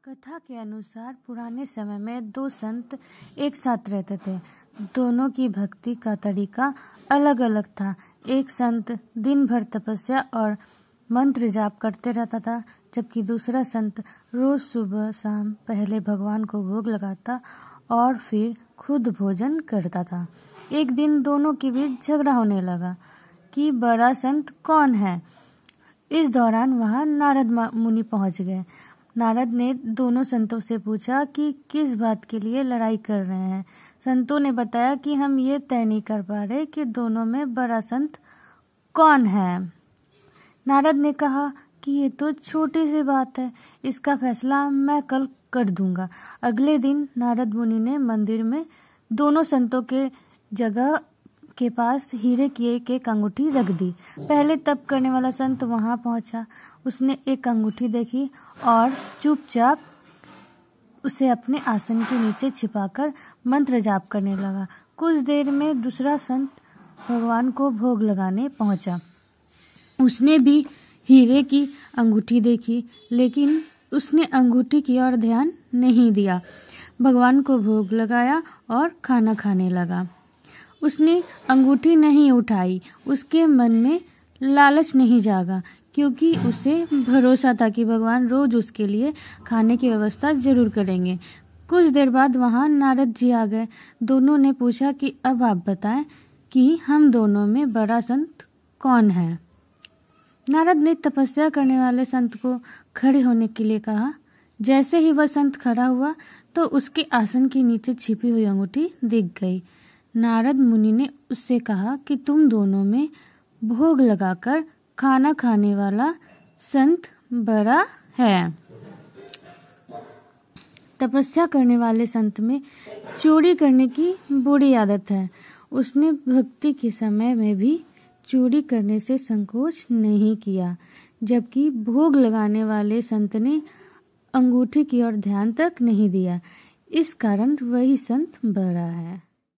कथा के अनुसार पुराने समय में दो संत एक साथ रहते थे। दोनों की भक्ति का तरीका अलग अलग था। एक संत दिन भर तपस्या और मंत्र जाप करते रहता था, जबकि दूसरा संत रोज सुबह शाम पहले भगवान को भोग लगाता और फिर खुद भोजन करता था। एक दिन दोनों के बीच झगड़ा होने लगा कि बड़ा संत कौन है। इस दौरान वहां नारद मुनि पहुंच गए। नारद ने दोनों संतों से पूछा कि किस बात के लिए लड़ाई कर रहे हैं। संतों ने बताया कि हम ये तय नहीं कर पा रहे कि दोनों में बड़ा संत कौन है। नारद ने कहा कि ये तो छोटी सी बात है, इसका फैसला मैं कल कर दूंगा। अगले दिन नारद मुनि ने मंदिर में दोनों संतों के जगह के पास हीरे की एक अंगूठी रख दी। पहले तप करने वाला संत वहां पहुंचा। उसने एक अंगूठी देखी और चुपचाप उसे अपने आसन के नीचे छिपाकर मंत्र जाप करने लगा। कुछ देर में दूसरा संत भगवान को भोग लगाने पहुंचा। उसने भी हीरे की अंगूठी देखी, लेकिन उसने अंगूठी की ओर ध्यान नहीं दिया। भगवान को भोग लगाया और खाना खाने लगा। उसने अंगूठी नहीं उठाई। उसके मन में लालच नहीं जागा, क्योंकि उसे भरोसा था कि भगवान रोज उसके लिए खाने की व्यवस्था जरूर करेंगे। कुछ देर बाद वहां नारद जी आ गए। दोनों ने पूछा कि अब आप बताएं कि हम दोनों में बड़ा संत कौन है। नारद ने तपस्या करने वाले संत को खड़े होने के लिए कहा। जैसे ही वह संत खड़ा हुआ तो उसके आसन के नीचे छिपी हुई अंगूठी दिख गई। नारद मुनि ने उससे कहा कि तुम दोनों में भोग लगाकर खाना खाने वाला संत बड़ा है। तपस्या करने वाले संत में चोरी करने की बुरी आदत है। उसने भक्ति के समय में भी चोरी करने से संकोच नहीं किया, जबकि भोग लगाने वाले संत ने अंगूठी की ओर ध्यान तक नहीं दिया। इस कारण वही संत बड़ा है।